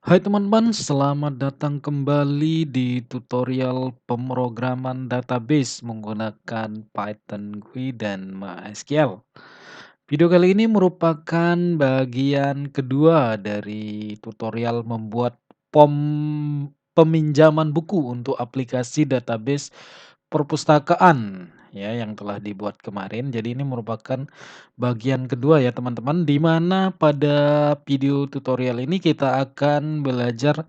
Hai teman-teman, selamat datang kembali di tutorial pemrograman database menggunakan Python GUI dan MySQL. Video kali ini merupakan bagian kedua dari tutorial membuat pom peminjaman buku untuk aplikasi database perpustakaan ya yang telah dibuat kemarin. Jadi ini merupakan bagian kedua ya teman-teman, di mana pada video tutorial ini kita akan belajar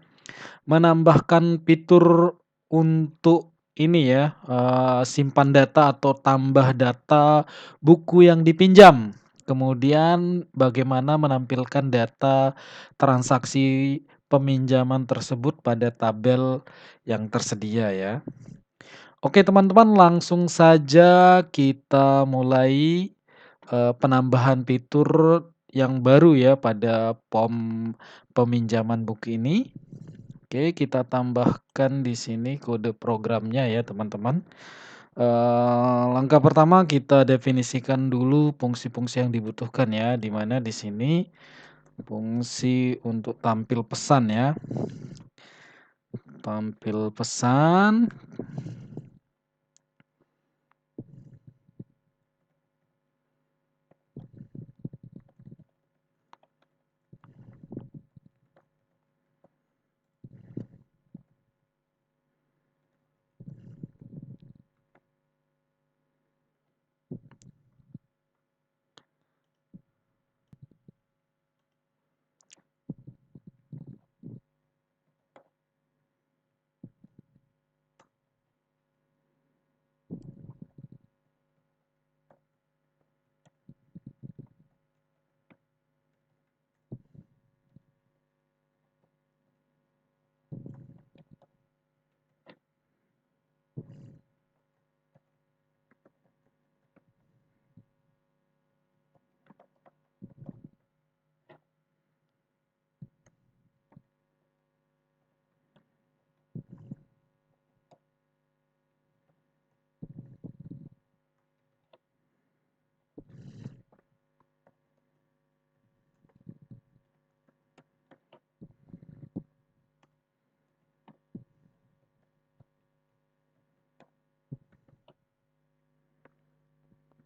menambahkan fitur untuk ini ya, simpan data atau tambah data buku yang dipinjam. Kemudian bagaimana menampilkan data transaksi peminjaman tersebut pada tabel yang tersedia ya. Oke teman-teman, langsung saja kita mulai, penambahan fitur yang baru ya pada peminjaman buku ini. Oke, kita tambahkan di sini kode programnya ya teman-teman. Langkah pertama kita definisikan dulu fungsi-fungsi yang dibutuhkan ya, di mana di sini fungsi untuk tampil pesan ya. Tampil pesan.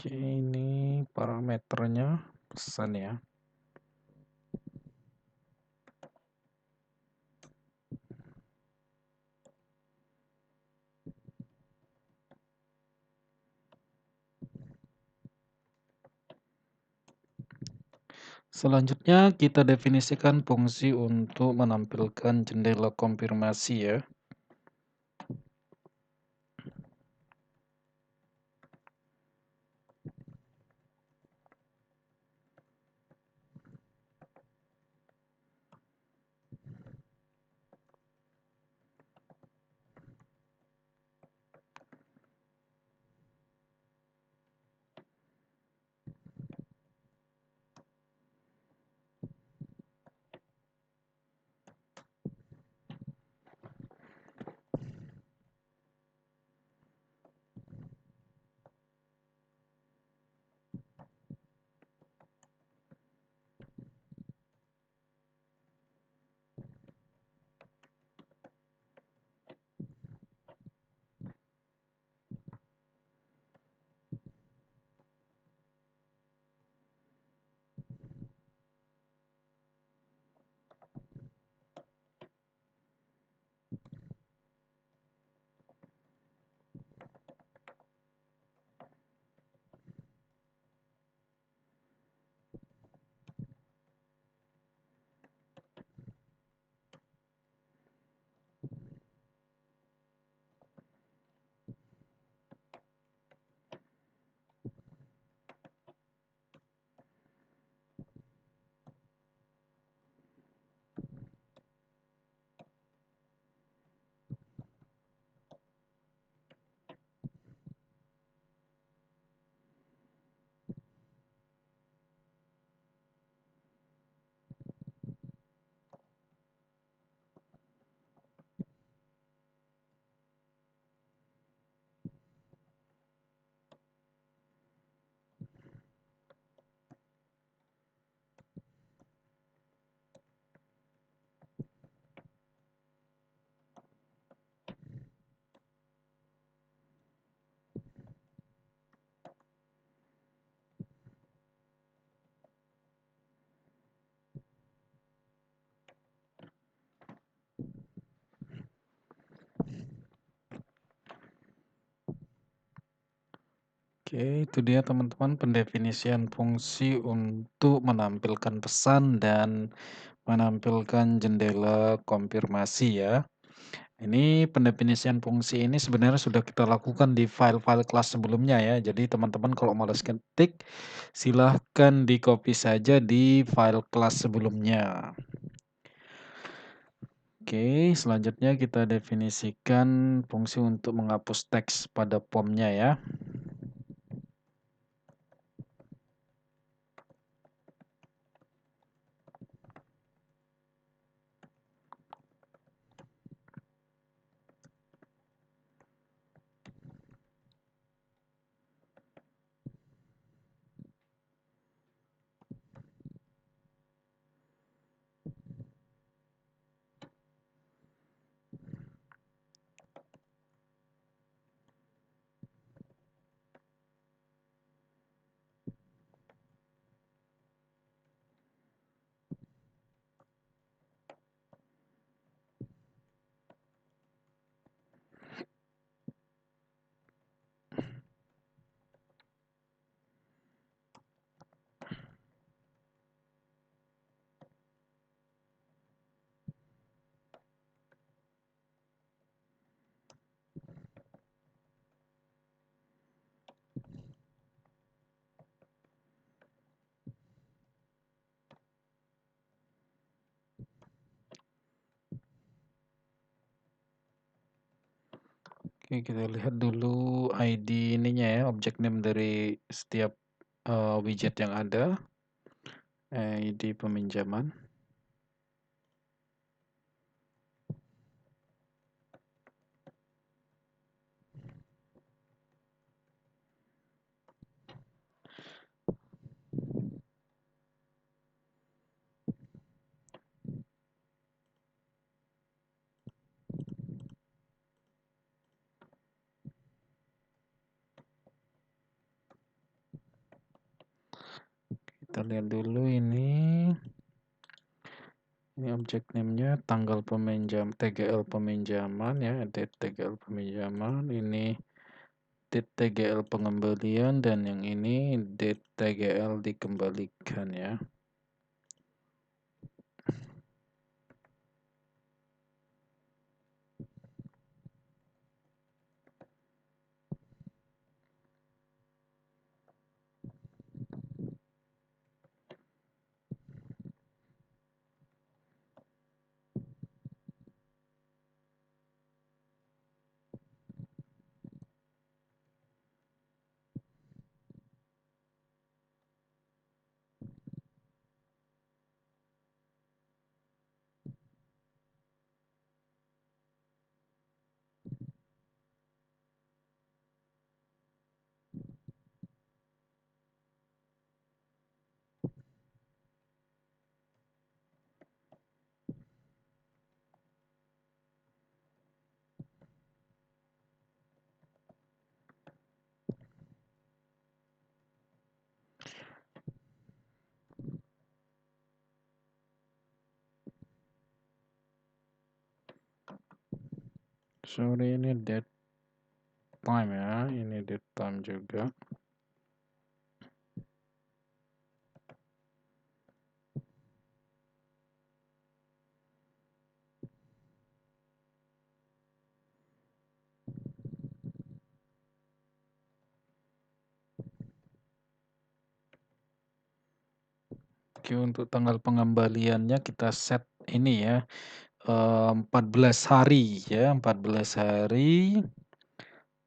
Oke, ini parameternya pesan ya. Selanjutnya kita definisikan fungsi untuk menampilkan jendela konfirmasi ya. Oke, itu dia teman-teman pendefinisian fungsi untuk menampilkan pesan dan menampilkan jendela konfirmasi ya. Ini pendefinisian fungsi ini sebenarnya sudah kita lakukan di file-file kelas sebelumnya ya. Jadi teman-teman kalau males ketik, silahkan di-copy saja di file kelas sebelumnya. Oke, selanjutnya kita definisikan fungsi untuk menghapus teks pada formnya ya. Oke, kita lihat dulu ID ininya ya, objek name dari setiap widget yang ada. ID peminjaman. Kita lihat dulu ini. Ini objek name-nya tanggal peminjam TGL peminjaman ya, date TGL peminjaman. Ini date TGL pengembalian dan yang ini date TGL dikembalikan ya. Sorry, ini date time ya, ini date time juga. Oke, untuk tanggal pengembaliannya kita set ini ya, 14 hari ya, 14 hari,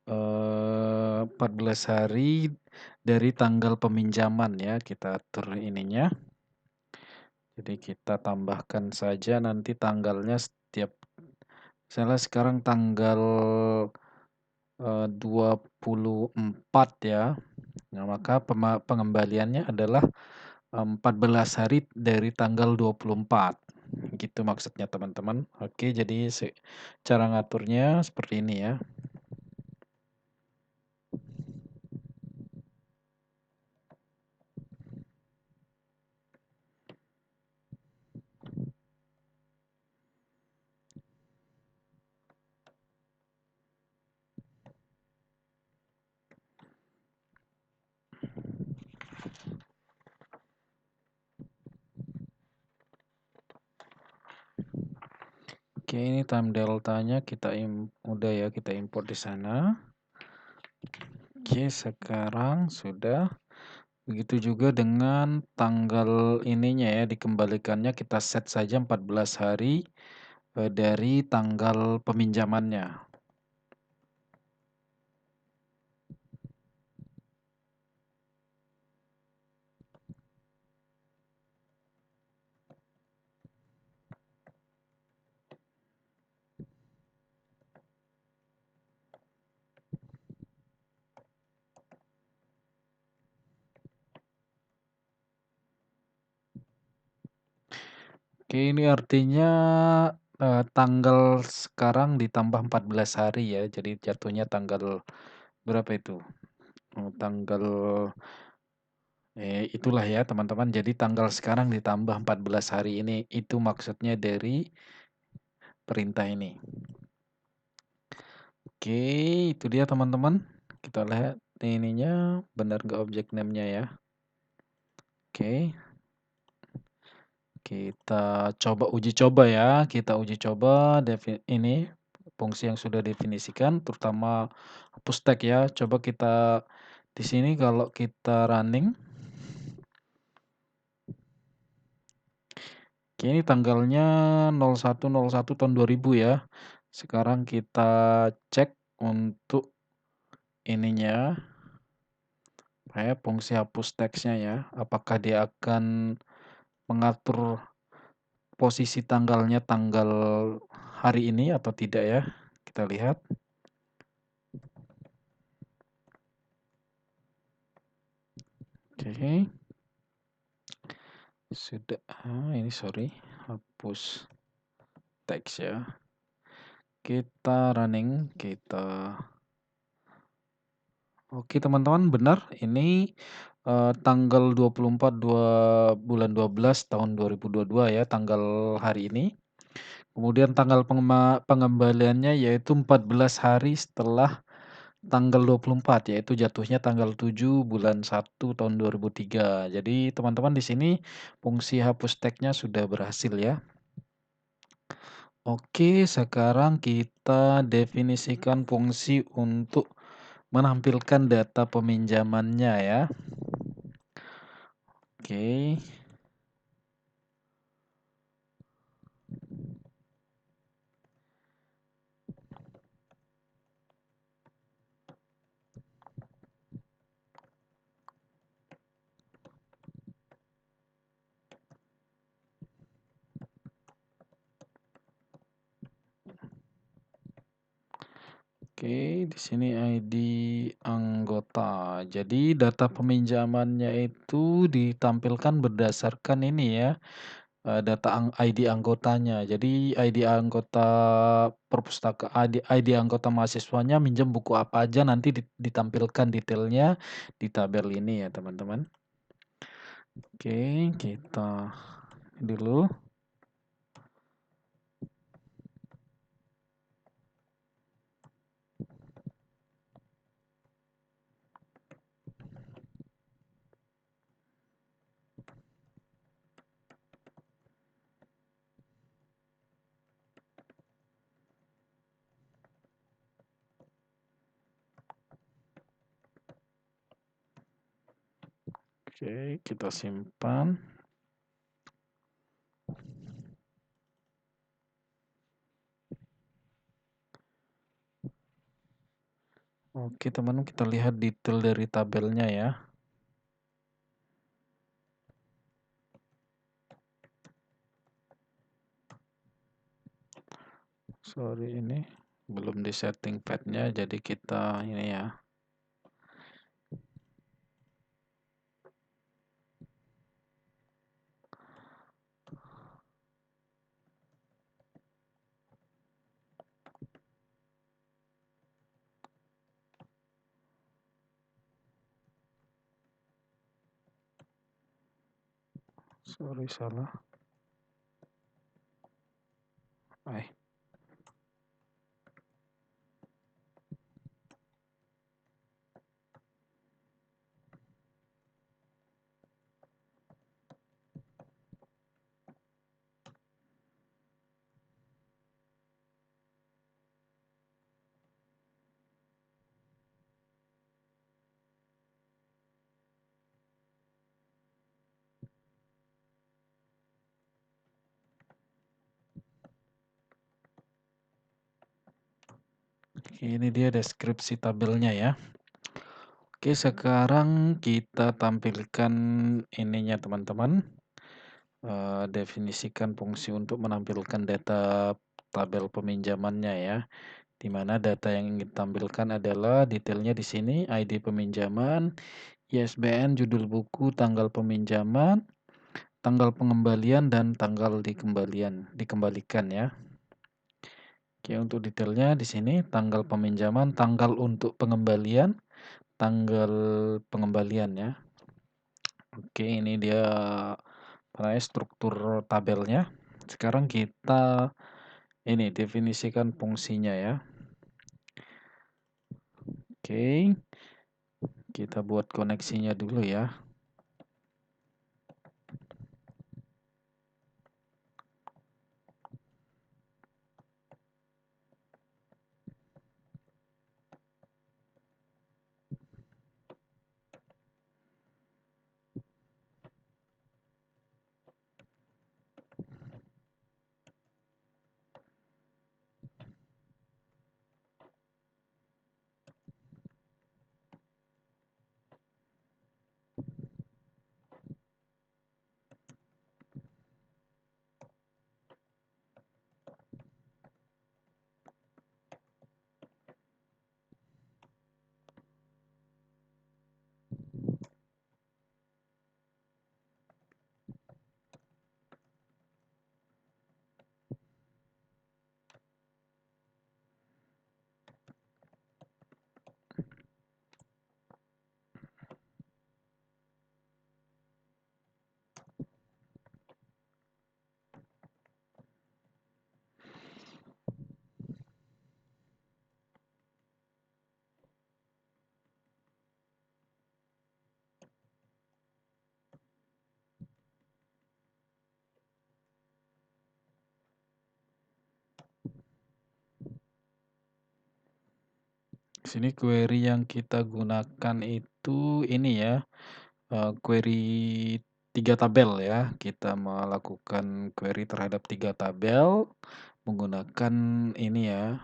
14 hari dari tanggal peminjaman ya, kita atur ininya. Jadi kita tambahkan saja nanti tanggalnya setiap, misalnya sekarang tanggal 24 ya. Nah, maka pengembaliannya adalah 14 hari dari tanggal 24. Gitu maksudnya teman-teman. Oke, jadi cara ngaturnya seperti ini ya. Oke, ini time deltanya kita udah ya kita import di sana. Oke, sekarang sudah. Begitu juga dengan tanggal ininya ya, dikembalikannya kita set saja 14 hari dari tanggal peminjamannya. Oke, ini artinya tanggal sekarang ditambah 14 hari ya, jadi jatuhnya tanggal berapa itu? Tanggal itulah ya teman-teman, jadi tanggal sekarang ditambah 14 hari ini, itu maksudnya dari perintah ini. Oke, itu dia teman-teman. Kita lihat ininya benar nggak objek name-nya ya. Oke, kita coba uji coba ya. Kita uji coba ini fungsi yang sudah definisikan, terutama hapus tag ya. Coba kita di sini kalau kita running. Oke, ini tanggalnya 01.01 tahun 2000 ya. Sekarang kita cek untuk ininya, fungsi hapus teksnya ya. Apakah dia akan mengatur posisi tanggalnya tanggal hari ini atau tidak ya. Kita lihat. Oke. Sudah. Ini sorry. Hapus teks ya. Kita running. Oke teman-teman, benar. Ini tanggal 24 bulan 12 tahun 2022 ya, tanggal hari ini. Kemudian tanggal pengembaliannya yaitu 14 hari setelah tanggal 24, yaitu jatuhnya tanggal 7 bulan 1 tahun 2003. Jadi teman-teman di sini fungsi hapus tagnya sudah berhasil ya. Oke, sekarang kita definisikan fungsi untuk menampilkan data peminjamannya ya. Oke. Oke, di sini ID anggota. Jadi data peminjamannya itu ditampilkan berdasarkan ini ya, data ID anggotanya. Jadi ID anggota ID anggota mahasiswanya minjem buku apa aja nanti ditampilkan detailnya di tabel ini ya teman-teman. Oke, kita dulu. Oke, kita simpan. Oke teman-teman, kita lihat detail dari tabelnya ya. Sorry ini belum di setting padnya, jadi kita ini ya. Sorry salah. Eh. Ini dia deskripsi tabelnya ya. Oke, sekarang kita tampilkan ininya teman-teman, definisikan fungsi untuk menampilkan data tabel peminjamannya ya, di mana data yang ingin ditampilkan adalah detailnya di sini, ID peminjaman, ISBN, judul buku, tanggal peminjaman, tanggal pengembalian, dan tanggal dikembalikan ya. Oke, untuk detailnya di sini tanggal peminjaman, tanggal untuk pengembalian, tanggal pengembalian ya. Oke, ini dia struktur tabelnya. Sekarang kita ini definisikan fungsinya ya. Oke, kita buat koneksinya dulu ya. Di sini query yang kita gunakan itu ini ya, query 3 tabel ya. Kita melakukan query terhadap 3 tabel menggunakan ini ya,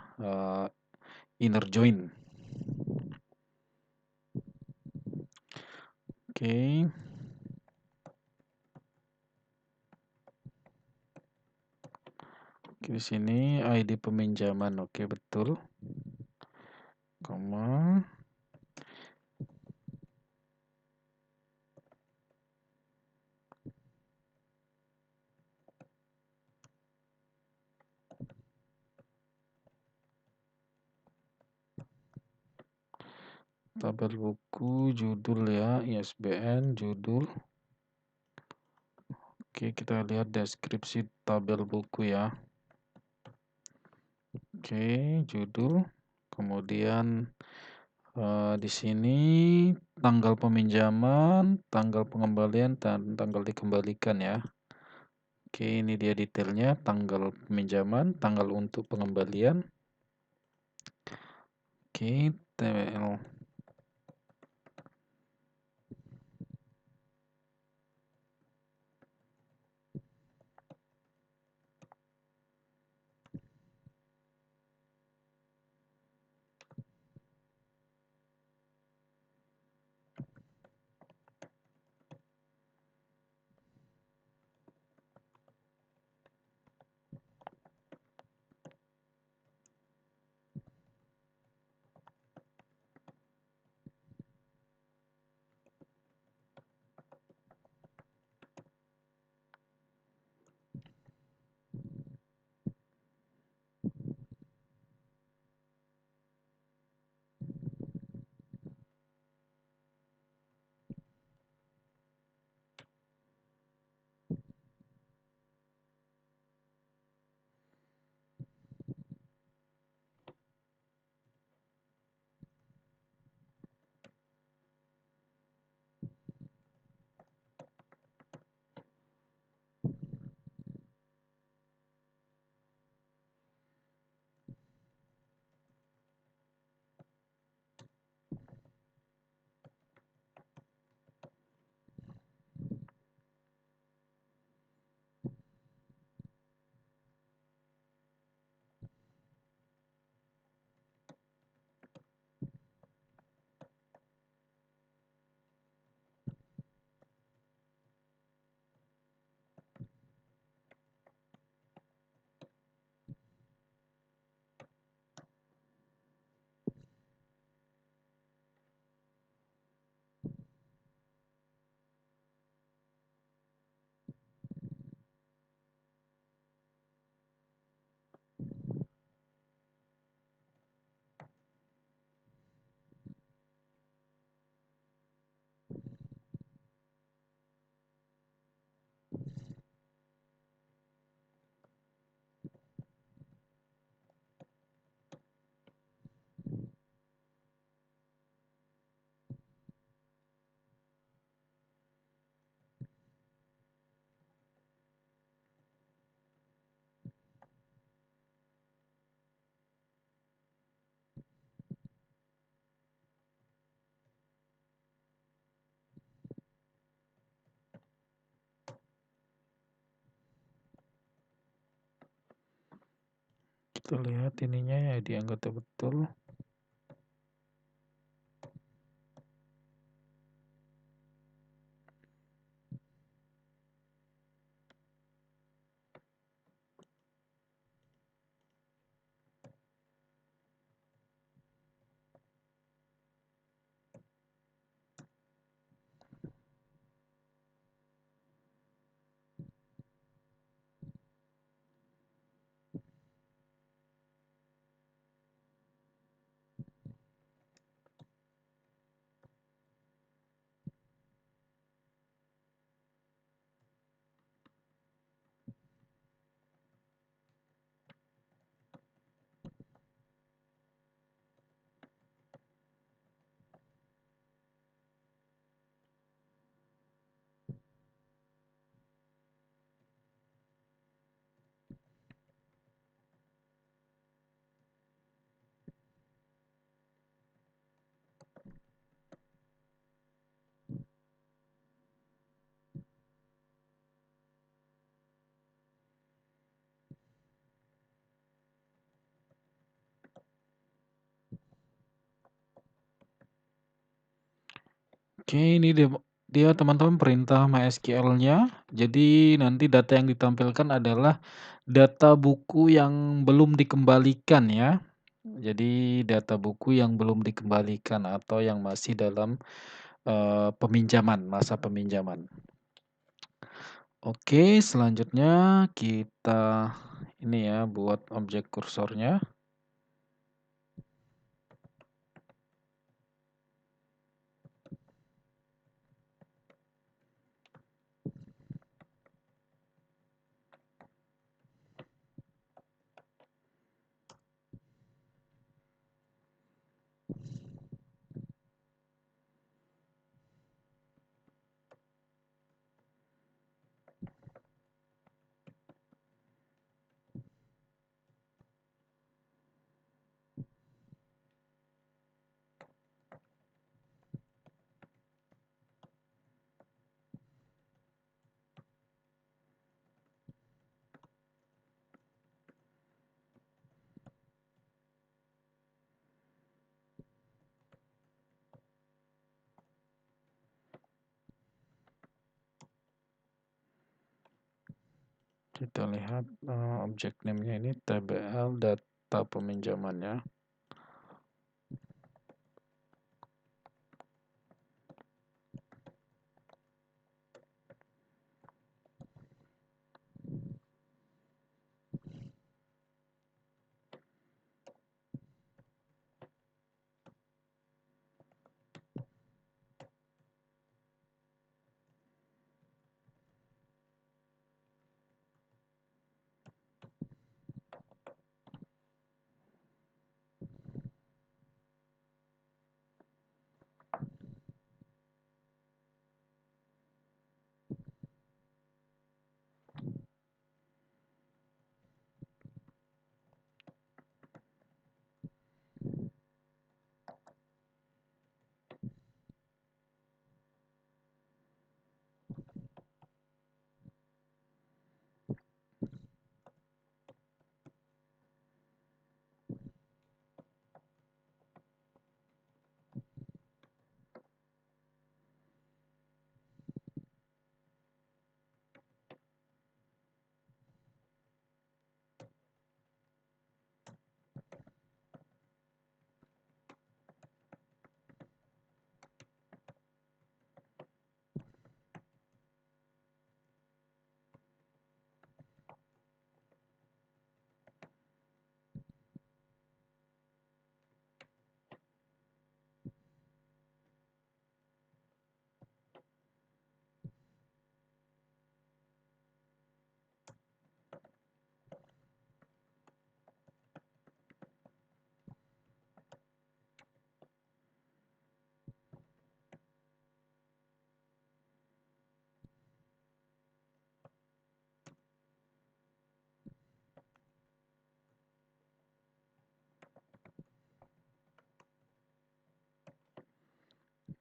inner join. Oke. Di sini ID peminjaman, oke betul. Koma. Tabel buku, judul ya, ISBN, judul. Oke, kita lihat deskripsi tabel buku ya. Oke, judul. Kemudian di sini tanggal peminjaman, tanggal pengembalian, dan tanggal dikembalikan ya. Oke, ini dia detailnya, tanggal peminjaman, tanggal untuk pengembalian. Oke, TWL. Kita lihat ininya ya di anggota betul. Oke, ini dia teman-teman perintah MySQL-nya. Jadi nanti data yang ditampilkan adalah data buku yang belum dikembalikan ya. Jadi data buku yang belum dikembalikan atau yang masih dalam, peminjaman, masa peminjaman. Oke, selanjutnya kita ini ya, buat objek kursornya. Kita lihat, objek name-nya ini TBL data peminjamannya.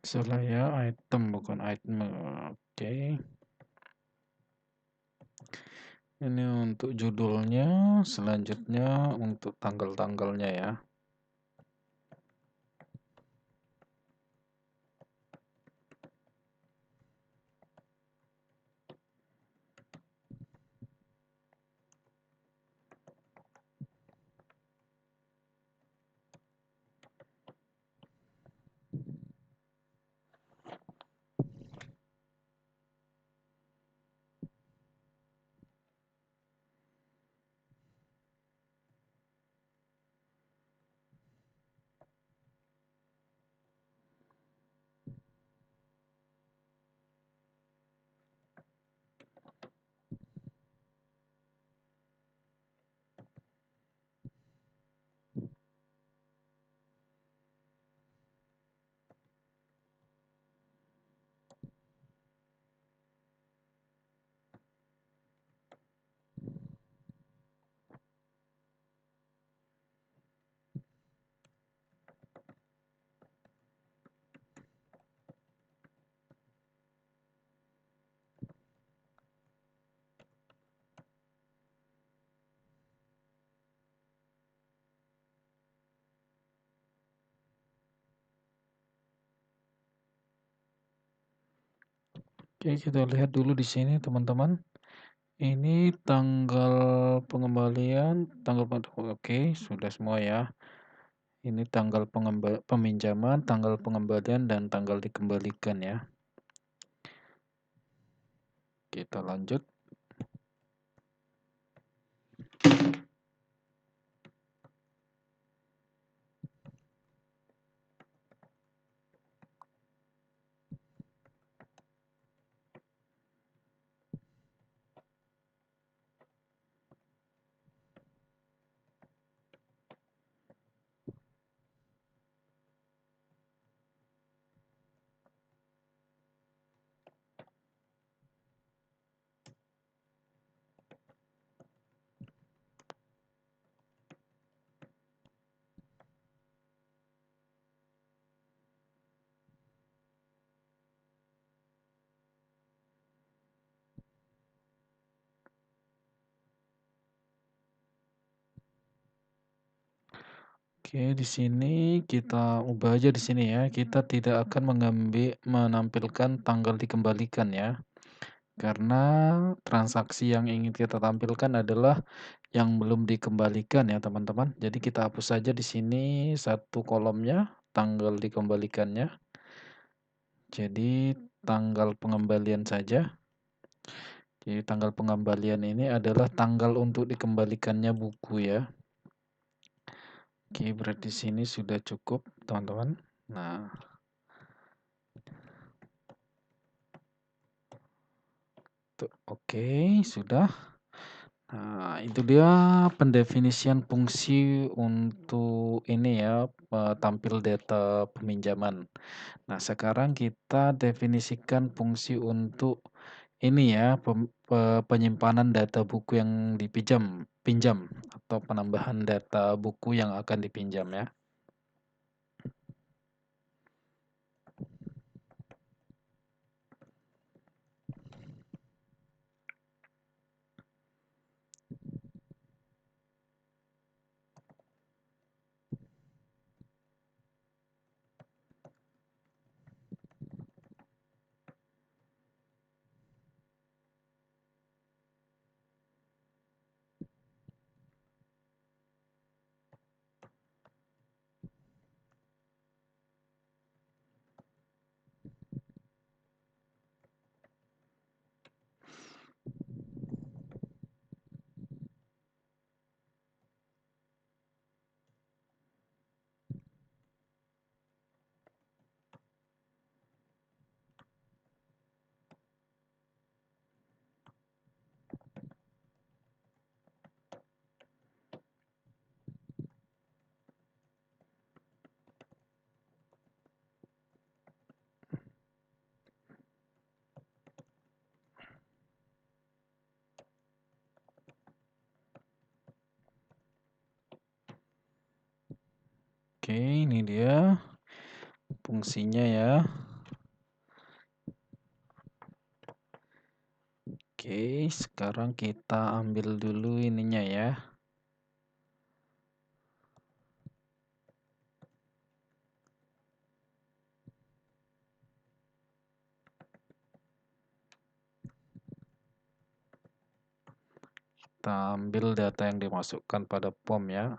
Salah ya, item bukan item. Oke. Ini untuk judulnya, selanjutnya untuk tanggal-tanggalnya ya. Oke, kita lihat dulu di sini teman-teman. Ini tanggal pengembalian, oke, sudah semua ya. Ini tanggal peminjaman, tanggal pengembalian, dan tanggal dikembalikan ya. Kita lanjut. Oke, di sini kita ubah aja di sini ya. Kita tidak akan menampilkan tanggal dikembalikan ya. Karena transaksi yang ingin kita tampilkan adalah yang belum dikembalikan ya, teman-teman. Jadi kita hapus saja di sini satu kolomnya, tanggal dikembalikannya. Jadi tanggal pengembalian saja. Jadi tanggal pengembalian ini adalah tanggal untuk dikembalikannya buku ya. Oke, berarti sini sudah cukup, teman-teman. Nah, oke, sudah. Nah, itu dia pendefinisian fungsi untuk ini ya, tampil data peminjaman. Nah, sekarang kita definisikan fungsi untuk ini ya, penyimpanan data buku yang pinjam atau penambahan data buku yang akan dipinjam ya. Oke, ini dia fungsinya ya. Oke. sekarang kita ambil dulu ininya ya. Kita ambil data yang dimasukkan pada form ya.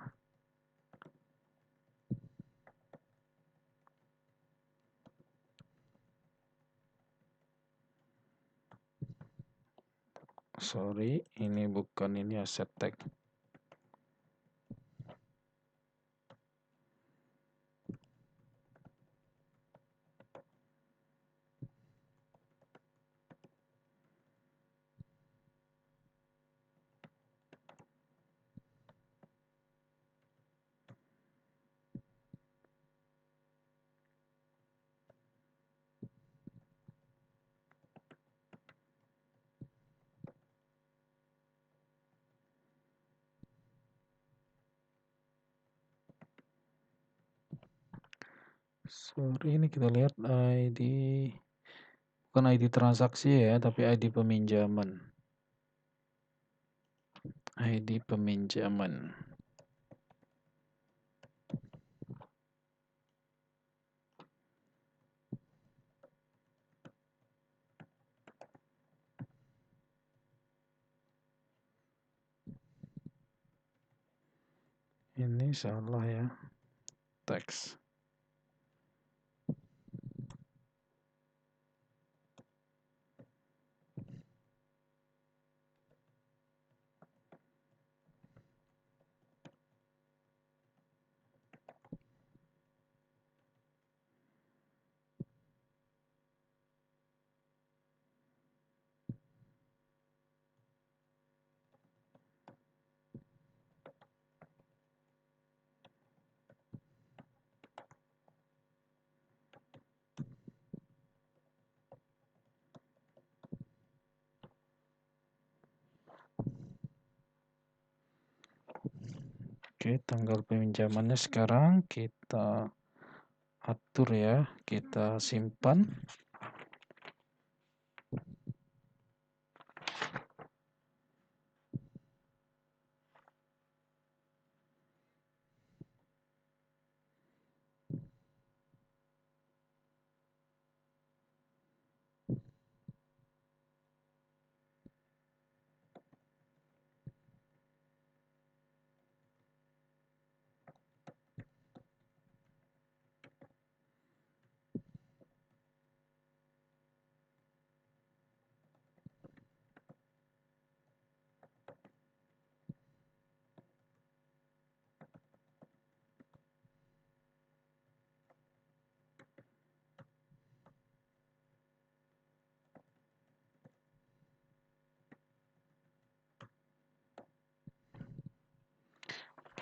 Sorry, ini bukan ini asset tag. Sorry, ini kita lihat ID, bukan ID transaksi ya, tapi ID peminjaman. ID peminjaman. Ini salah ya, teks. Oke, tanggal peminjamannya sekarang kita atur ya, kita simpan.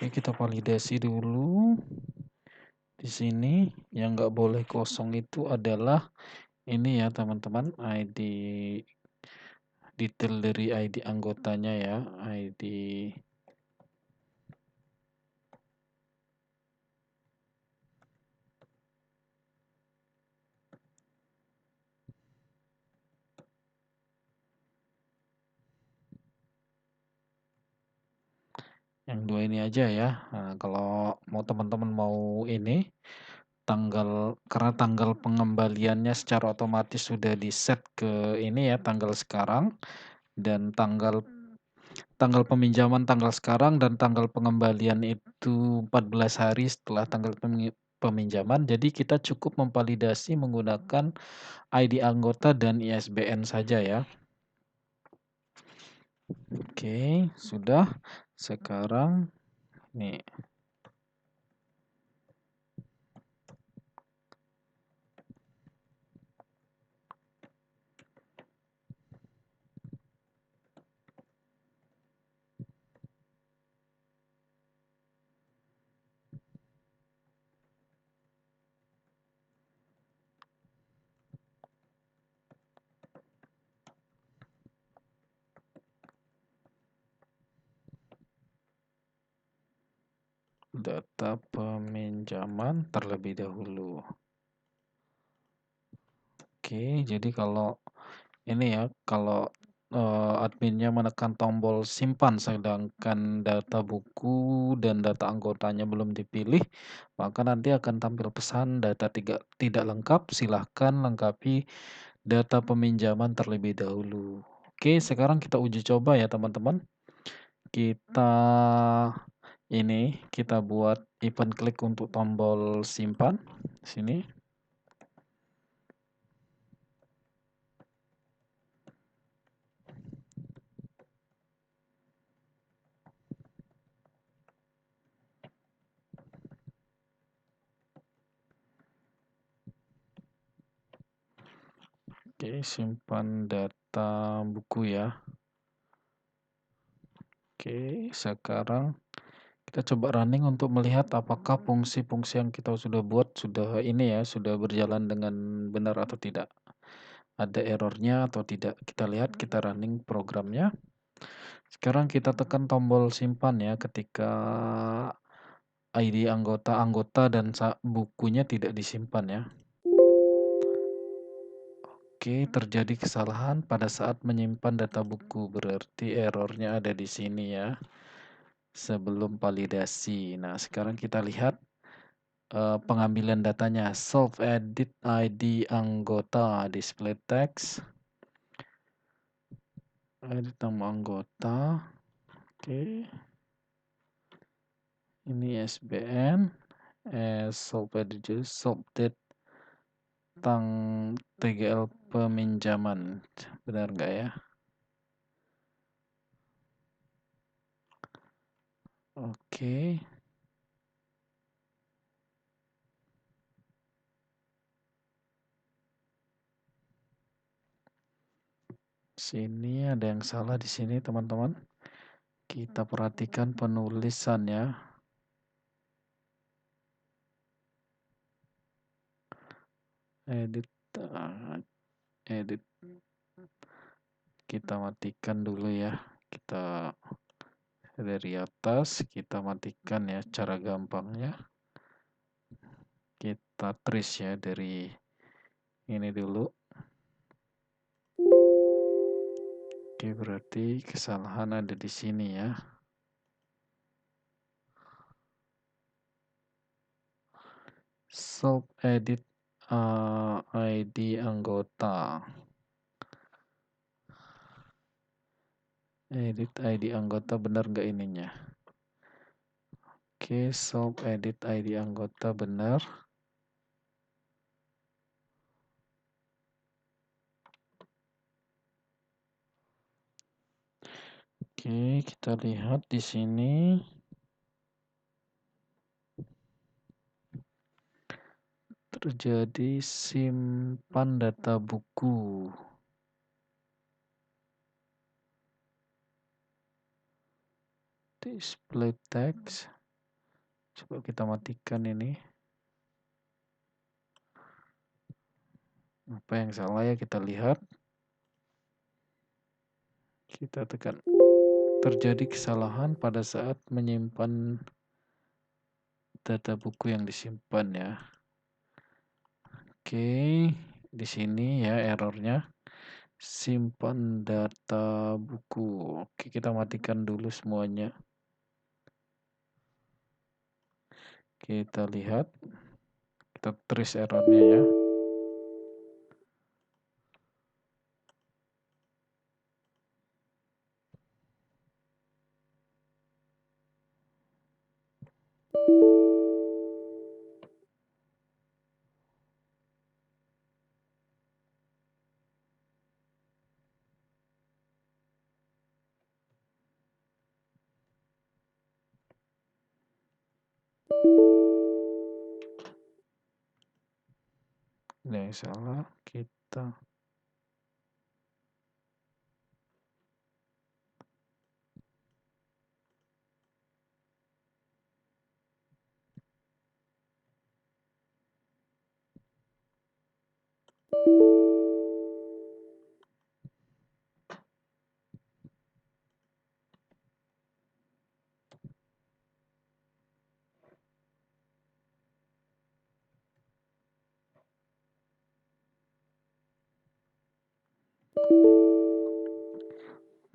Oke, kita validasi dulu. Di sini yang nggak boleh kosong itu adalah ini ya teman-teman, ID detail dari ID anggotanya ya, ID yang dua ini aja ya. Nah, kalau mau teman-teman mau ini karena tanggal pengembaliannya secara otomatis sudah di set ke ini ya, tanggal sekarang, dan tanggal peminjaman tanggal sekarang dan tanggal pengembalian itu 14 hari setelah tanggal peminjaman. Jadi kita cukup memvalidasi menggunakan ID anggota dan ISBN saja ya. Oke, sudah. Sekarang nih data peminjaman terlebih dahulu. Oke, jadi kalau ini ya, kalau adminnya menekan tombol simpan sedangkan data buku dan data anggotanya belum dipilih, maka nanti akan tampil pesan data tidak lengkap, silahkan lengkapi data peminjaman terlebih dahulu. Oke, sekarang kita uji coba ya teman-teman. Kita kita buat event klik untuk tombol simpan. Sini. Oke, simpan data buku ya. Oke, sekarang kita coba running untuk melihat apakah fungsi-fungsi yang kita sudah buat sudah berjalan dengan benar atau tidak. Ada errornya atau tidak. Kita lihat, kita running programnya. Sekarang kita tekan tombol simpan ya ketika ID anggota dan bukunya tidak disimpan ya. Oke, terjadi kesalahan pada saat menyimpan data buku, berarti errornya ada di sini ya. Sebelum validasi. Nah, sekarang kita lihat pengambilan datanya. Self edit ID anggota, display text, edit nama anggota. Oke. Ini SBN, self edit tentang TGL peminjaman. Benar nggak ya? Oke. Sini ada yang salah di sini teman-teman. Kita perhatikan penulisannya. Edit edit. Kita matikan dulu ya. Kita dari atas kita matikan ya cara gampangnya. Kita trace ya dari ini dulu. Oke, berarti kesalahan ada di sini ya. Self edit ID anggota. Edit ID anggota benar nggak ininya? Oke, self edit ID anggota benar. Oke, kita lihat di sini. Terjadi simpan data buku. Display text. Coba kita matikan ini. Apa yang salah ya kita lihat. Kita tekan. Terjadi kesalahan pada saat menyimpan data buku yang disimpan ya. Oke, di sini ya errornya. Simpan data buku. Oke, kita matikan dulu semuanya. Kita lihat. Kita trace errornya ya. Ini yang salah kita.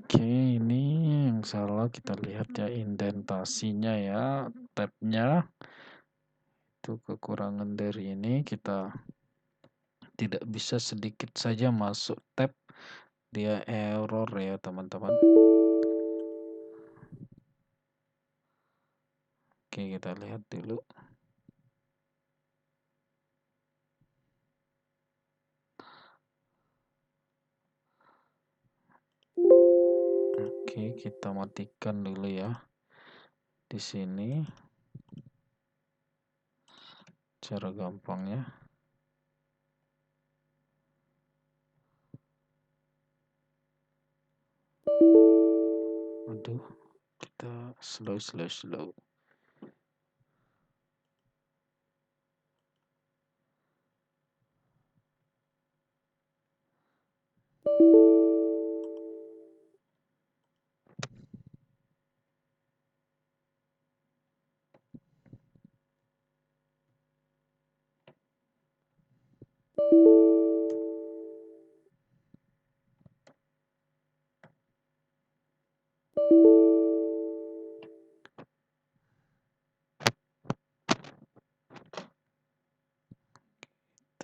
Oke, ini yang salah kita lihat ya indentasinya ya, tabnya itu kekurangan dari ini kita tidak bisa sedikit saja masuk tab, dia error ya teman-teman. Oke, kita lihat dulu. Oke, kita matikan dulu ya. Di sini cara gampangnya. Aduh, kita slow.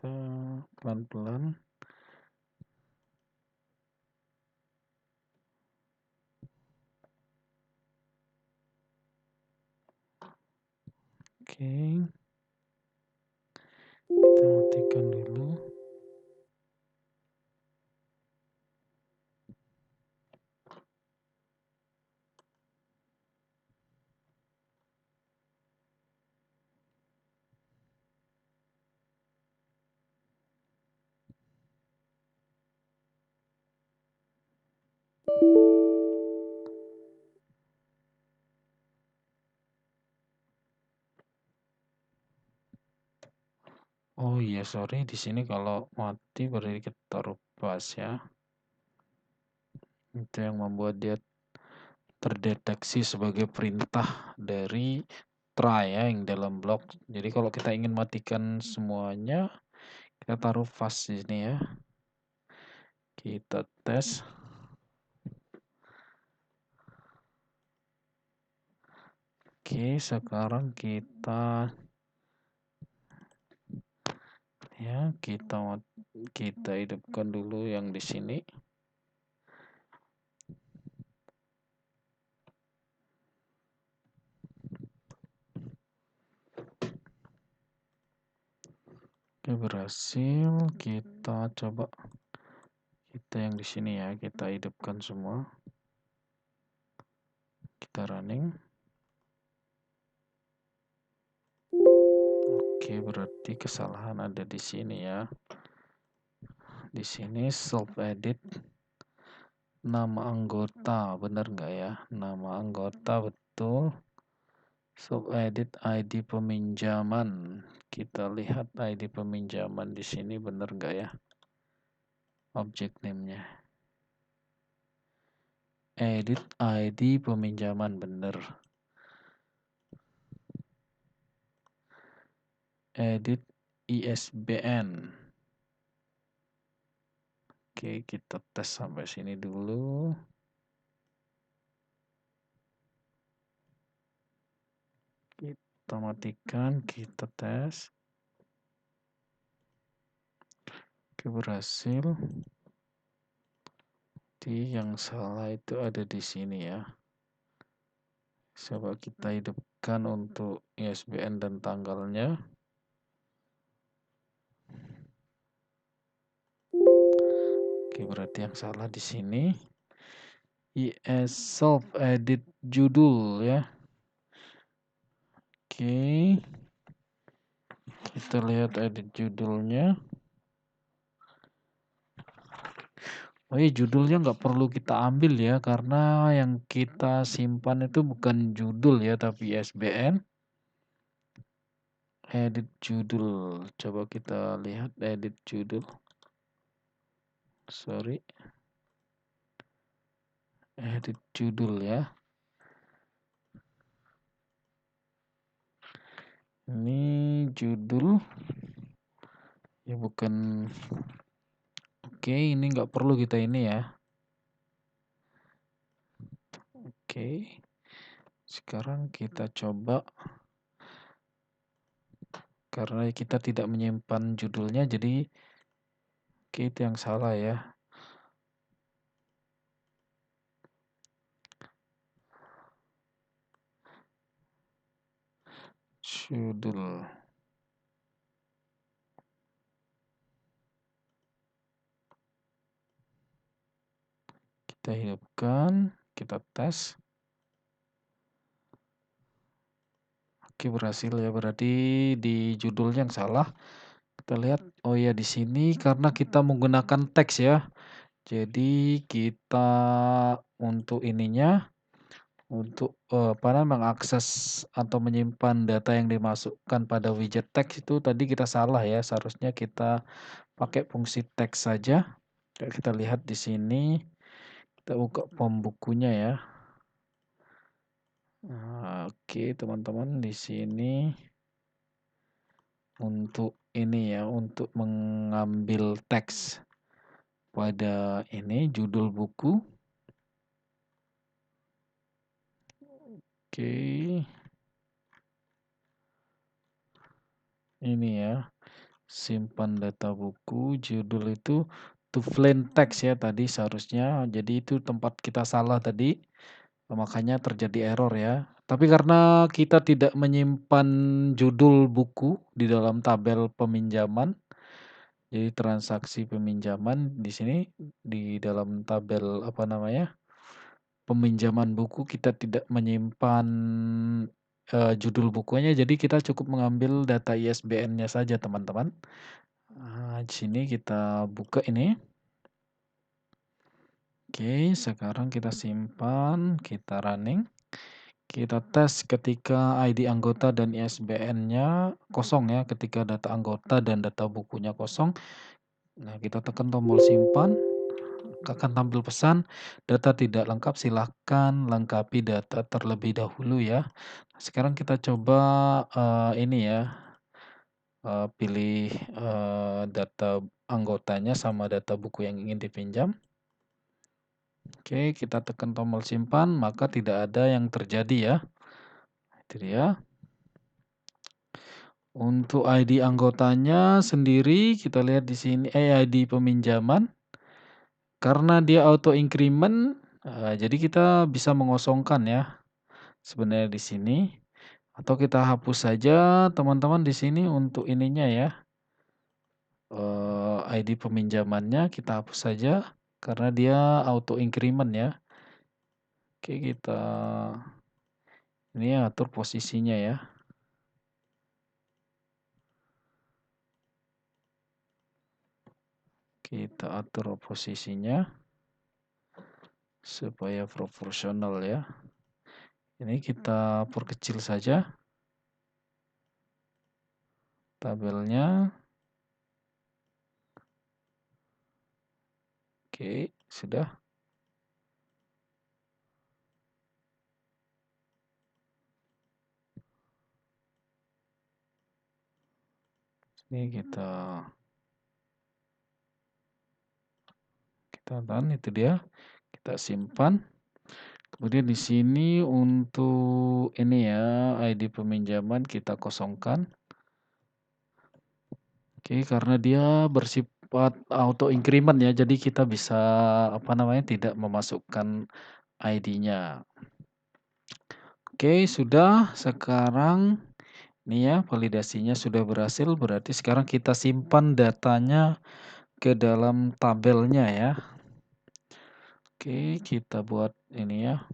Kita pelan-pelan. Oke, kita matikan dulu. Oh iya, sorry di sini kalau mati berarti kita taruh pas ya. Itu yang membuat dia terdeteksi sebagai perintah dari try ya yang dalam blok. Jadi kalau kita ingin matikan semuanya, kita taruh fast di sini ya. Kita tes. Oke, sekarang kita hidupkan dulu yang di sini. Oke, berhasil. Kita coba kita yang di sini ya, kita hidupkan semua. Kita running. Oke, berarti kesalahan ada di sini ya. Di sini self edit nama anggota, benar nggak ya? Nama anggota betul. Self edit ID peminjaman. Kita lihat ID peminjaman di sini benar nggak ya? Objek name-nya. Edit ID peminjaman benar. Edit ISBN. Oke, kita tes sampai sini dulu. Kita matikan, kita tes. Oke, berhasil. Jadi yang salah itu ada di sini ya. Coba kita hidupkan untuk ISBN dan tanggalnya. Oke, berarti yang salah di sini. IS self edit judul ya. Oke. Kita lihat edit judulnya. Oh iya, judulnya nggak perlu kita ambil ya, karena yang kita simpan itu bukan judul ya, tapi ISBN. Edit judul. Coba kita lihat edit judul. Sorry. Edit judul ya. Ini judul. Ya bukan. Oke, ini nggak perlu kita ini ya. Oke, sekarang kita coba, karena kita tidak menyimpan judulnya, jadi oke, itu yang salah ya. Judul. Kita hidupkan, kita tes. Oke, berhasil ya. Berarti di judulnya yang salah. Kita lihat, oh ya di sini karena kita menggunakan teks ya. Jadi kita untuk ininya, untuk apa namanya, mengakses atau menyimpan data yang dimasukkan pada widget teks itu tadi kita salah ya. Seharusnya kita pakai fungsi teks saja. Kayak kita lihat di sini, kita buka pembukunya ya. Nah, oke teman-teman, di sini untuk ini ya, untuk mengambil teks pada ini judul buku. Oke, ini ya, simpan data buku, judul itu to plain text ya tadi seharusnya. Jadi itu tempat kita salah tadi, makanya terjadi error ya. Tapi karena kita tidak menyimpan judul buku di dalam tabel peminjaman, jadi transaksi peminjaman di sini di dalam tabel apa namanya, peminjaman buku kita tidak menyimpan judul bukunya, jadi kita cukup mengambil data ISBN-nya saja teman-teman. Di sini kita buka ini. Oke, sekarang kita simpan, kita running. Kita tes ketika ID anggota dan ISBN-nya kosong ya, ketika data anggota dan data bukunya kosong. Nah, kita tekan tombol simpan, akan tampil pesan, data tidak lengkap, silahkan lengkapi data terlebih dahulu ya. Sekarang kita coba ini ya, pilih data anggotanya sama data buku yang ingin dipinjam. Oke, kita tekan tombol simpan, maka tidak ada yang terjadi ya. Itu dia. Untuk ID anggotanya sendiri kita lihat di sini ID peminjaman. Karena dia auto increment, jadi kita bisa mengosongkan ya sebenarnya di sini, atau kita hapus saja teman-teman di sini untuk ininya ya, ID peminjamannya kita hapus saja karena dia auto increment ya. Oke, kita ini atur posisinya ya. Kita atur posisinya supaya proporsional ya. Ini kita perkecil saja tabelnya. Oke, sudah. Ini kita tahan, itu dia. Kita simpan. Kemudian di sini untuk ini ya, ID peminjaman kita kosongkan. Oke, karena dia bersifat auto increment ya, jadi kita bisa apa namanya, tidak memasukkan ID-nya. Oke, sudah. Sekarang ini ya, validasinya sudah berhasil, berarti sekarang kita simpan datanya ke dalam tabelnya ya. Oke, kita buat ini ya.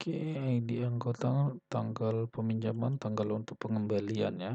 Oke, ID anggota, tanggal peminjaman, tanggal untuk pengembalian ya.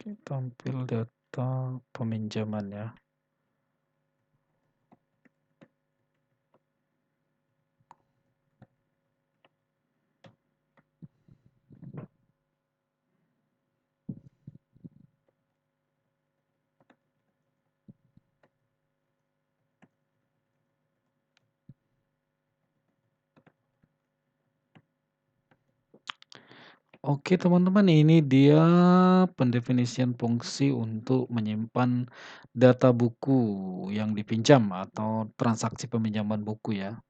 Oke, tampil data peminjaman ya. Oke teman-teman, ini dia pendefinisian fungsi untuk menyimpan data buku yang dipinjam atau transaksi peminjaman buku ya.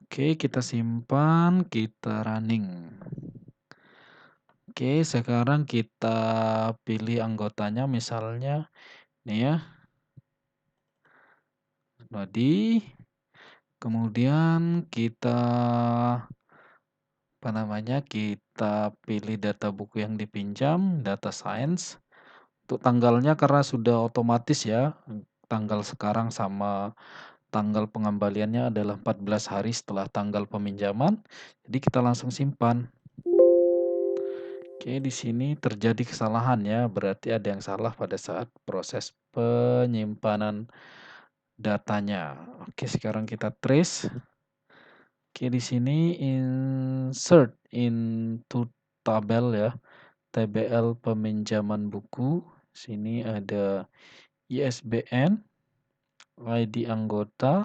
Oke, kita simpan, kita running. Oke, sekarang kita pilih anggotanya misalnya nih ya, Nodi. Kemudian kita kita pilih data buku yang dipinjam, data science. Untuk tanggalnya karena sudah otomatis ya, tanggal sekarang sama tanggal pengembaliannya adalah 14 hari setelah tanggal peminjaman. Jadi kita langsung simpan. Oke, di sini terjadi kesalahan ya, berarti ada yang salah pada saat proses penyimpanan datanya. Oke, sekarang kita trace. Oke, di sini insert into tabel ya, TBL peminjaman buku. Sini ada ISBN, ID anggota,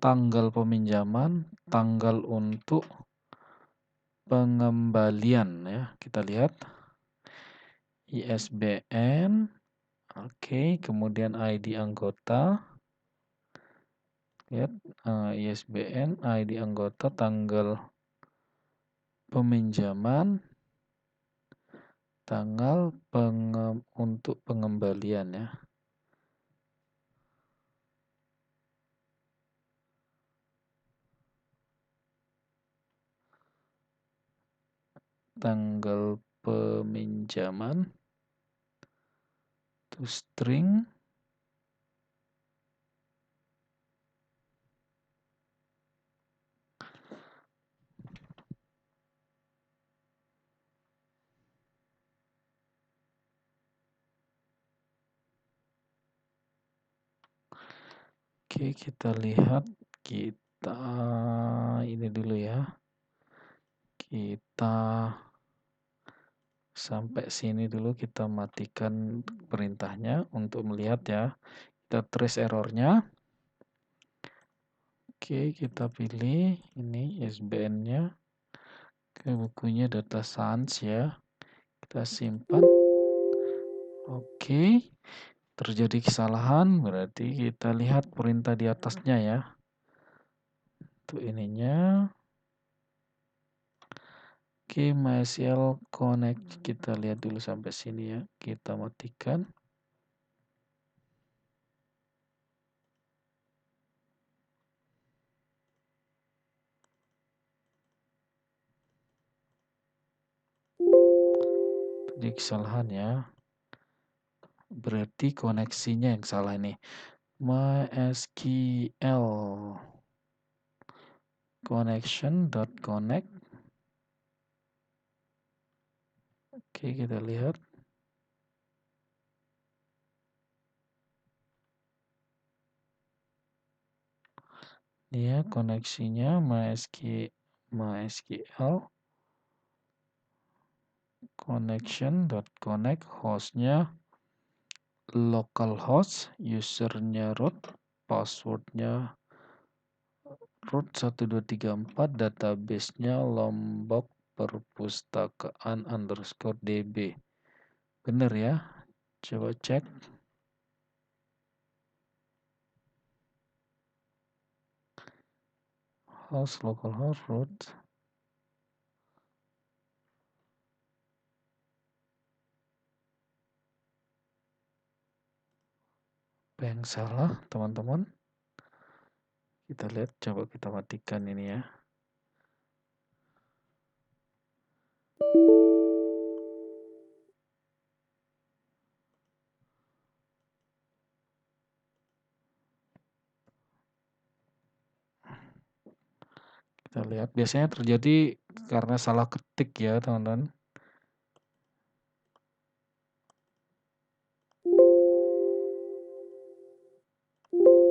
tanggal peminjaman, tanggal untuk pengembalian ya. Kita lihat ISBN, oke, kemudian ID anggota, lihat ISBN, ID anggota, tanggal peminjaman, tanggal untuk pengembalian ya. Tanggal peminjaman to string. Oke, kita lihat, kita ini dulu ya. Kita sampai sini dulu, kita matikan perintahnya untuk melihat ya. Kita trace errornya. Oke, kita pilih ini ISBN-nya. Ke bukunya data science ya. Kita simpan. Oke, terjadi kesalahan, berarti kita lihat perintah di atasnya ya. Itu ininya. Oke, MySQL connect. Kita lihat dulu sampai sini ya. Kita matikan. Jadi kesalahan ya. Berarti koneksinya yang salah nih. MySQL connection.connect. Oke, kita lihat. Ini ya koneksinya MySQL connection.connect, hostnya localhost, usernya root, passwordnya root 1234, databasenya Lombok Perpustakaan _db. Bener ya? Coba cek. Host localhost root. Apa yang salah, teman-teman? Kita lihat, coba kita matikan ini ya. Kita lihat, biasanya terjadi karena salah ketik ya, teman-teman.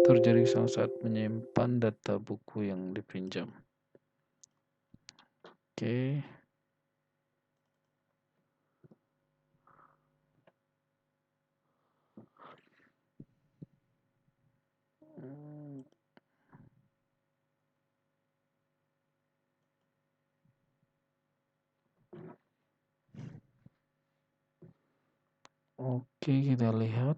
Terjadi saat menyimpan data buku yang dipinjam. Oke. Oke, kita lihat.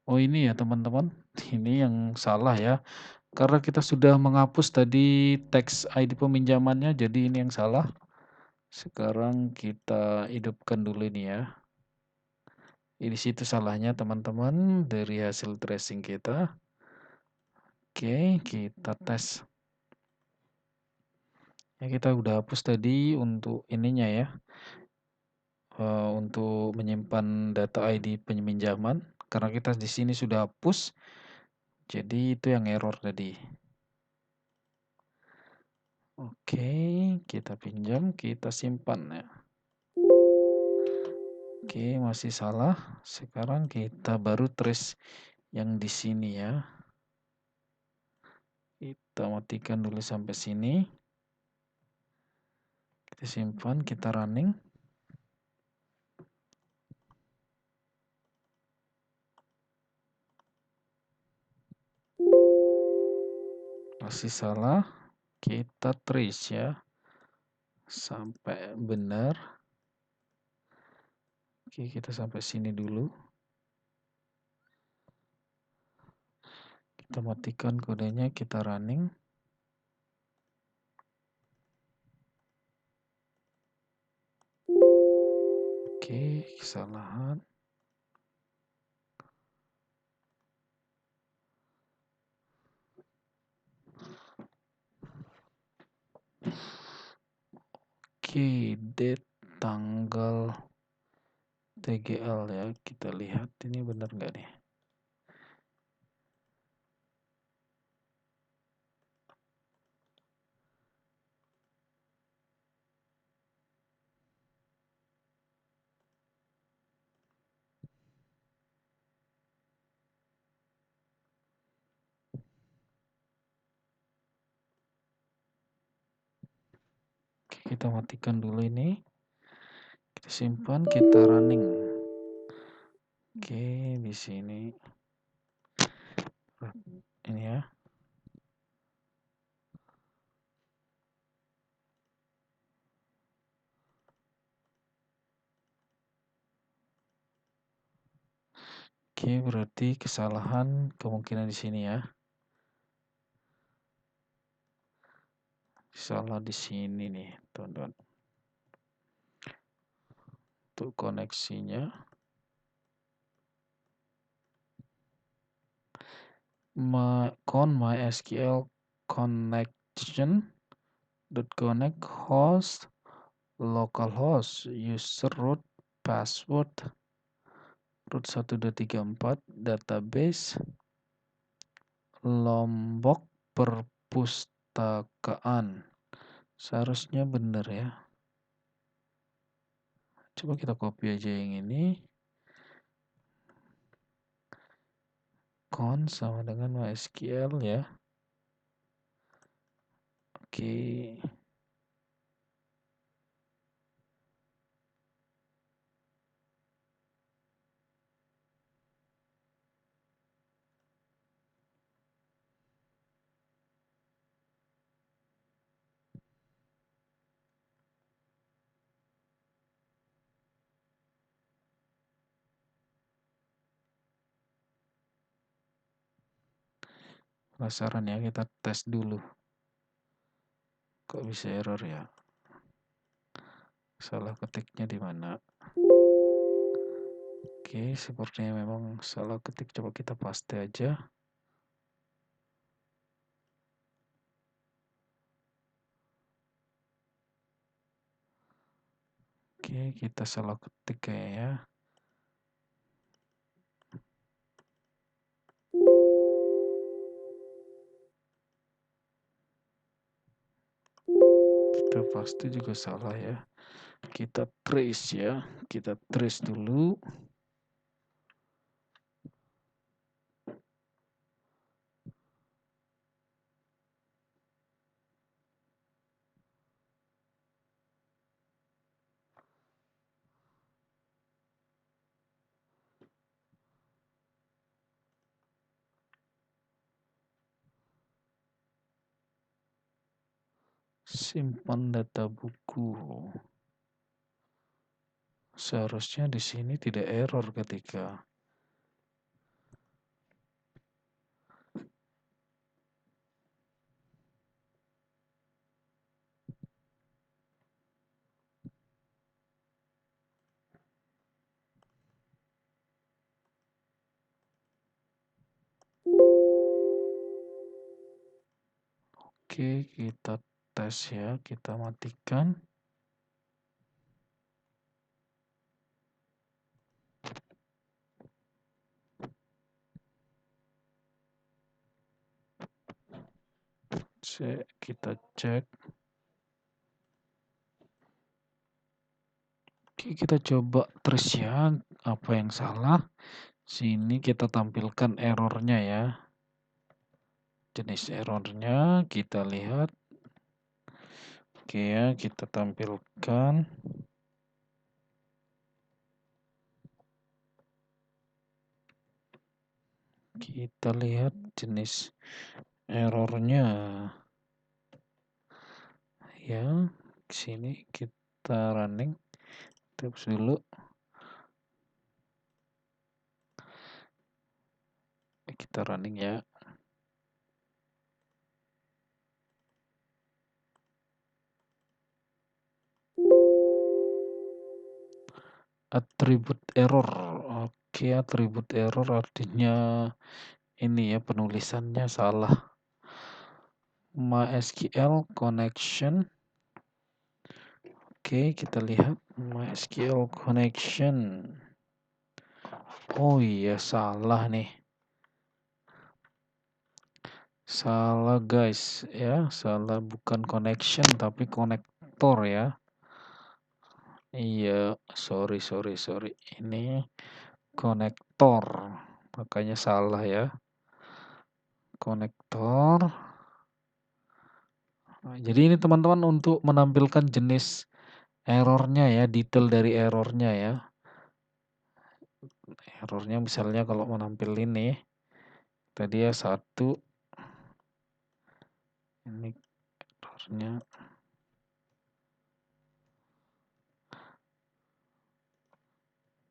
Oh ini ya teman-teman, ini yang salah ya. Karena kita sudah menghapus tadi teks ID peminjamannya, jadi ini yang salah. Sekarang kita hidupkan dulu ini ya. Di situ salahnya teman-teman dari hasil tracing kita. Oke, kita tes. Ya, kita udah hapus tadi untuk ininya ya. Untuk menyimpan data ID peminjaman. Karena kita di sini sudah hapus. Jadi itu yang error tadi. Oke, kita pinjam, kita simpan ya. Oke, masih salah. Sekarang kita baru trace yang di sini ya. Kita matikan dulu sampai sini. Kita simpan, kita running. Masih salah. Kita trace ya. Sampai benar. Oke, kita sampai sini dulu. Kita matikan kodenya, kita running. Oke, kesalahan. Oke, date tanggal TGL ya. Kita lihat ini benar nggak nih? kita matikan dulu ini. Kita simpan, kita running. Oke, di sini. Ini ya. Oke, berarti kesalahan kemungkinan di sini ya. Salah di sini nih, teman-teman. Untuk koneksinya. MySQL connection connect host localhost user root password root 1234 database Lombok perpustakaan. Seharusnya benar ya. Coba kita copy aja yang ini. Con sama dengan MySQL ya. Oke. Penasaran ya, kita tes dulu. Kok bisa error ya? Salah ketiknya di mana? Oke, sepertinya memang salah ketik. Coba kita paste aja. Oke, kita salah ketik kayaknya. Kita pasti juga salah ya. Kita trace ya. Kita trace dulu. Simpan data buku. Seharusnya di sini tidak error ketika Oke, kita tes ya, kita matikan. Kita cek. Oke, kita coba terus ya, apa yang salah. Sini kita tampilkan errornya ya. Jenis errornya kita lihat. Oke ya, kita tampilkan. Kita lihat jenis errornya. Ya, sini kita running. Terus dulu. Kita running ya. Atribut error. Oke, atribut error artinya ini ya, penulisannya salah. MySQL connection. Oke, kita lihat MySQL connection. Oh iya, salah nih. Salah guys ya, salah bukan connection tapi konektor ya. Iya, sorry. Ini konektor, makanya salah ya. Konektor. Jadi ini teman-teman untuk menampilkan jenis error-nya ya, detail dari error-nya ya. Error-nya misalnya kalau mau nampilin nih, tadi ya 1, ini error-nya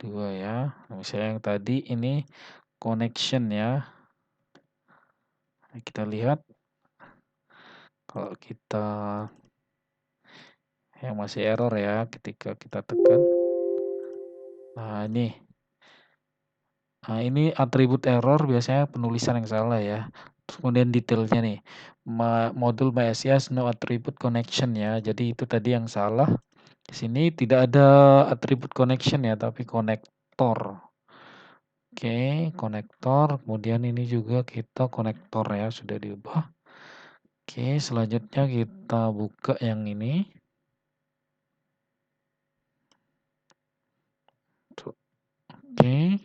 2 ya. Misalnya yang tadi ini connection ya. Kita lihat kalau kita yang masih error ya ketika kita tekan. Nah, ini atribut error biasanya penulisan yang salah ya. Terus kemudian detailnya nih, modul MySQL no attribute connection ya. Jadi itu tadi yang salah. Di sini tidak ada atribut connection ya, tapi konektor. Oke, konektor. Kemudian ini juga kita konektor ya, sudah diubah. Oke, selanjutnya kita buka yang ini. Oke,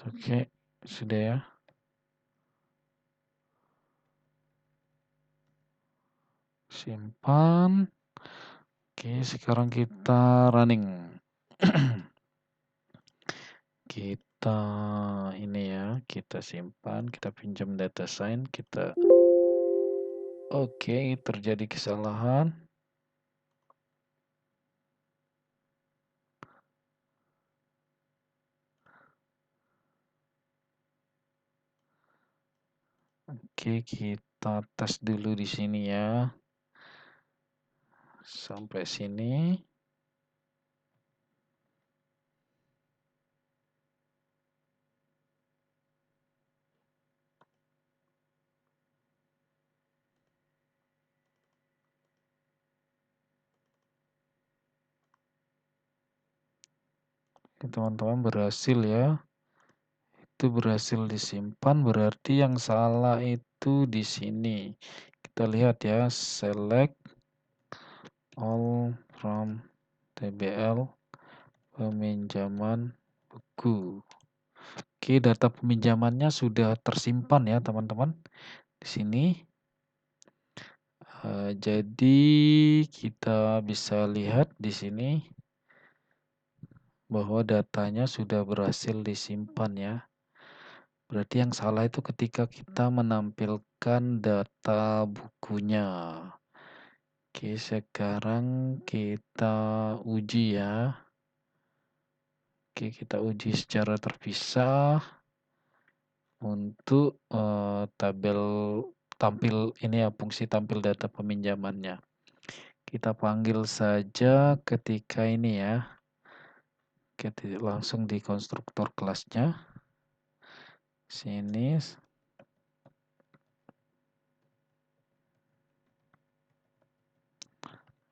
oke, sudah ya. Simpan. Oke, sekarang kita running. Kita ini ya, kita simpan, kita pinjam data sign, kita oke, terjadi kesalahan. Oke, kita tes dulu di sini ya. Sampai sini. Teman-teman berhasil ya. Itu berhasil disimpan, berarti yang salah itu di sini. Kita lihat ya, select all from TBL peminjaman buku. Oke, data peminjamannya sudah tersimpan ya, teman-teman. Di sini. Jadi kita bisa lihat di sini bahwa datanya sudah berhasil disimpan ya. Berarti yang salah itu ketika kita menampilkan data bukunya. Oke, sekarang kita uji ya. Oke, kita uji secara terpisah untuk tabel tampil ini ya, fungsi tampil data peminjamannya. Kita panggil saja ketika ini ya. Kita langsung di konstruktor kelasnya. Sini.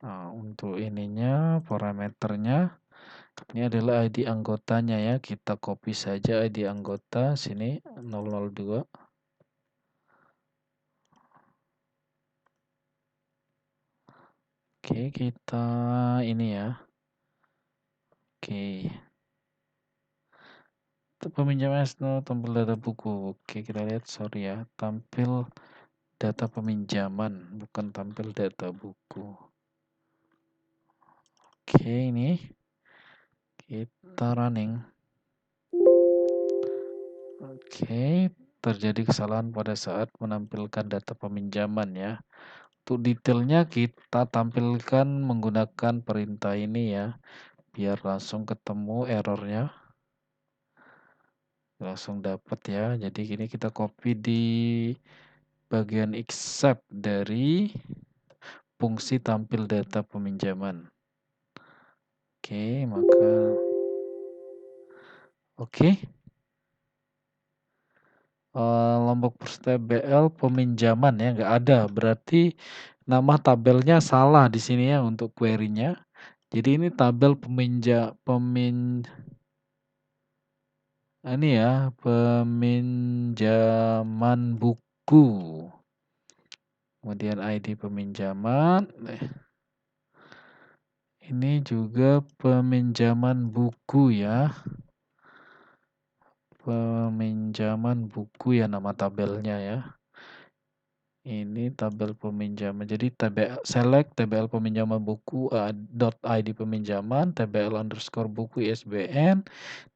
Nah, untuk ininya parameternya ini adalah ID anggotanya ya. Kita copy saja ID anggota sini 002. Oke, kita ini ya. Oke. Peminjaman tampil data buku. Oke, kita lihat sorry ya. Tampil data peminjaman, bukan tampil data buku. Oke, ini kita running. Oke, terjadi kesalahan pada saat menampilkan data peminjaman ya. Untuk detailnya kita tampilkan menggunakan perintah ini ya, biar langsung ketemu errornya, langsung dapat ya. Jadi gini kita copy di bagian accept dari fungsi tampil data peminjaman. Oke, maka oke. Lombok TBL peminjaman ya nggak ada, berarti nama tabelnya salah di sini ya untuk query-nya. Jadi ini tabel ini ya, peminjaman buku. Kemudian ID peminjaman. Ini juga peminjaman buku ya. Peminjaman buku ya nama tabelnya ya. Ini tabel peminjaman. Jadi select TBL peminjaman buku .id peminjaman, TBL underscore buku ISBN,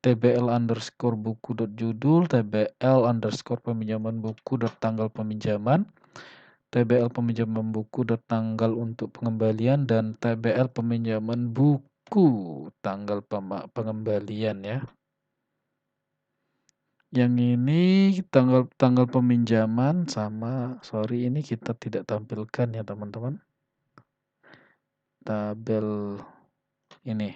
TBL underscore buku judul, TBL underscore peminjaman buku tanggal peminjaman, TBL peminjaman buku tanggal untuk pengembalian, dan TBL peminjaman buku tanggal pengembalian ya. Yang ini tanggal tanggal peminjaman sama, sorry ini kita tidak tampilkan ya teman-teman. Tabel ini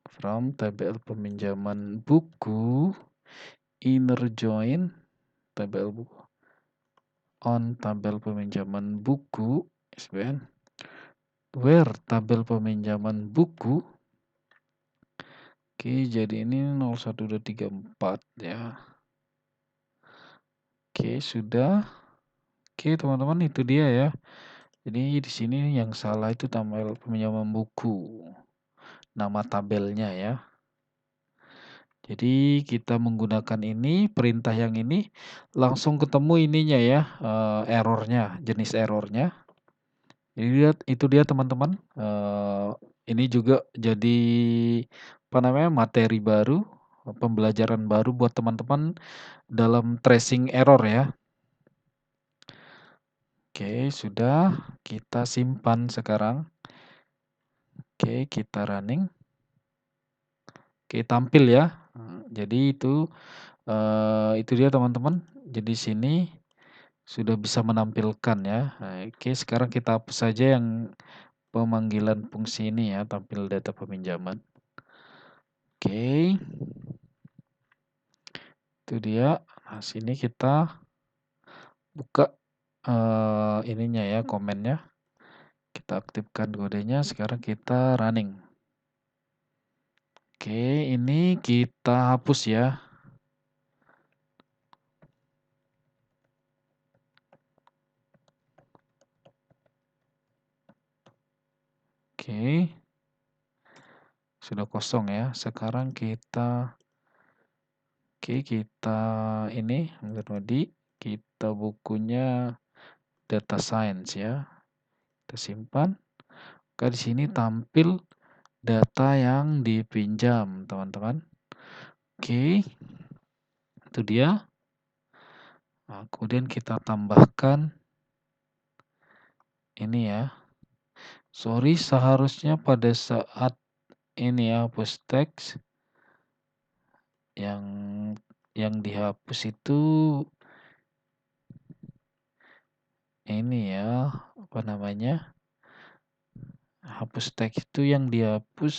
from TBL peminjaman buku inner join TBL buku on tabel peminjaman buku ISBN where tabel peminjaman buku. Oke, jadi ini 01234 ya. Oke, sudah. Oke, teman-teman, itu dia ya. Jadi di sini yang salah itu tabel peminjaman buku. Nama tabelnya ya. Jadi kita menggunakan ini, perintah yang ini langsung ketemu ininya ya, errornya, jenis errornya. Itu dia teman-teman. Ini juga jadi apa namanya, materi baru, pembelajaran baru buat teman-teman dalam tracing error ya. Oke, sudah kita simpan sekarang. Oke, kita running. Oke, tampil ya. Jadi itu dia teman-teman. Jadi sini sudah bisa menampilkan ya. Oke, sekarang kita hapus saja yang pemanggilan fungsi ini ya, tampil data peminjaman. Oke. Itu dia. Nah, sini kita buka ininya ya, komennya. Kita aktifkan kodenya, sekarang kita running. Oke, ini kita hapus ya. Oke. Sudah kosong ya. Sekarang kita ini kita bukunya data science ya. Kita simpan. Di sini tampil data yang dipinjam, teman-teman. Oke. Itu dia. Nah, kemudian kita tambahkan ini ya. Sorry, seharusnya pada saat ini ya, hapus teks yang dihapus itu ini ya, apa namanya? Hapus teks itu yang dihapus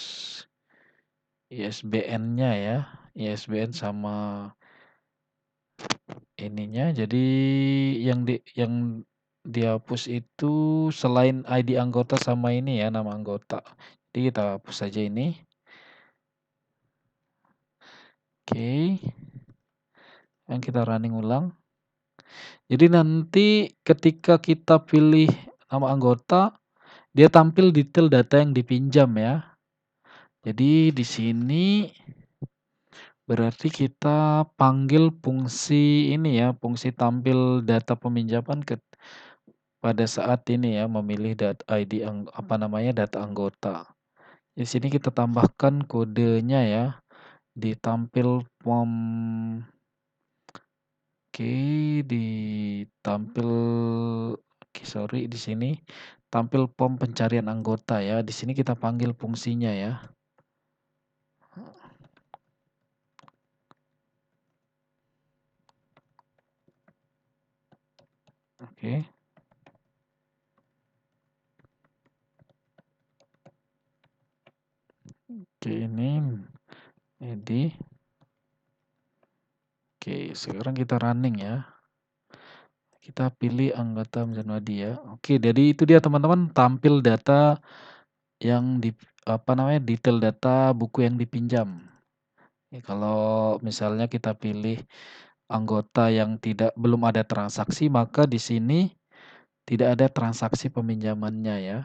ISBN-nya ya. ISBN sama ininya. Jadi yang dihapus itu selain ID anggota sama ini ya, nama anggota. Jadi kita hapus saja ini. Oke. Yang kita running ulang. Jadi nanti ketika kita pilih nama anggota, dia tampil detail data yang dipinjam ya. Jadi di sini berarti kita panggil fungsi ini ya, fungsi tampil data peminjaman pada saat ini ya, memilih ID apa namanya, data anggota. Di sini kita tambahkan kodenya ya, ditampil form. Oke, ditampil sorry di sini tampil form pencarian anggota ya. Di sini kita panggil fungsinya ya. Oke. Oke, ini edi. Oke, sekarang kita running ya. Kita pilih anggota Mizanwadi ya. Oke, jadi itu dia teman-teman, tampil data yang apa namanya, detail data buku yang dipinjam. Kalau misalnya kita pilih anggota yang belum ada transaksi, maka di sini tidak ada transaksi peminjamannya ya.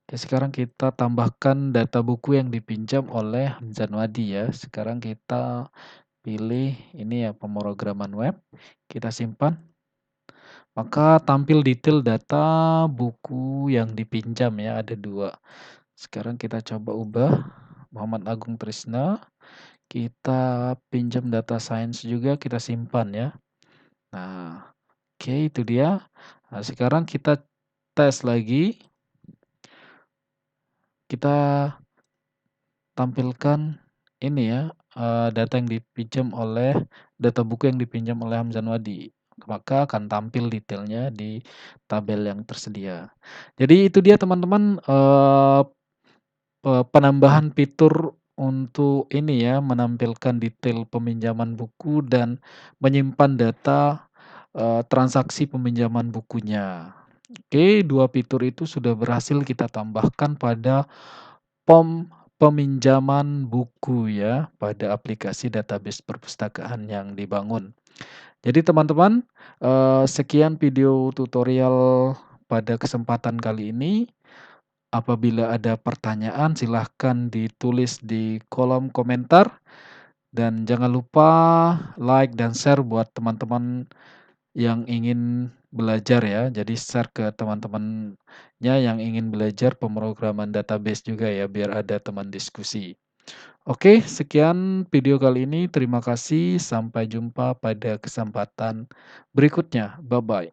Oke, sekarang kita tambahkan data buku yang dipinjam oleh Mizanwadi ya. Sekarang kita pilih ini ya, pemrograman web. Kita simpan. maka tampil detail data buku yang dipinjam ya, ada 2. Sekarang kita coba ubah, Muhammad Agung Trisna, kita pinjam data sains juga, kita simpan ya. Nah, oke itu dia. Nah, sekarang kita tes lagi, kita tampilkan ini ya, data yang dipinjam oleh data buku yang dipinjam oleh Hamzan Wadi. Maka akan tampil detailnya di tabel yang tersedia. Jadi itu dia teman-teman, penambahan fitur untuk ini ya, menampilkan detail peminjaman buku dan menyimpan data, transaksi peminjaman bukunya. Oke, 2 fitur itu sudah berhasil kita tambahkan pada POM peminjaman buku ya, pada aplikasi database perpustakaan yang dibangun. Jadi teman-teman, sekian video tutorial pada kesempatan kali ini. Apabila ada pertanyaan silahkan ditulis di kolom komentar dan jangan lupa like dan share buat teman-teman yang ingin belajar ya. Jadi share ke teman-temannya yang ingin belajar pemrograman database juga ya, biar ada teman diskusi. Oke, sekian video kali ini. Terima kasih. Sampai jumpa pada kesempatan berikutnya. Bye bye.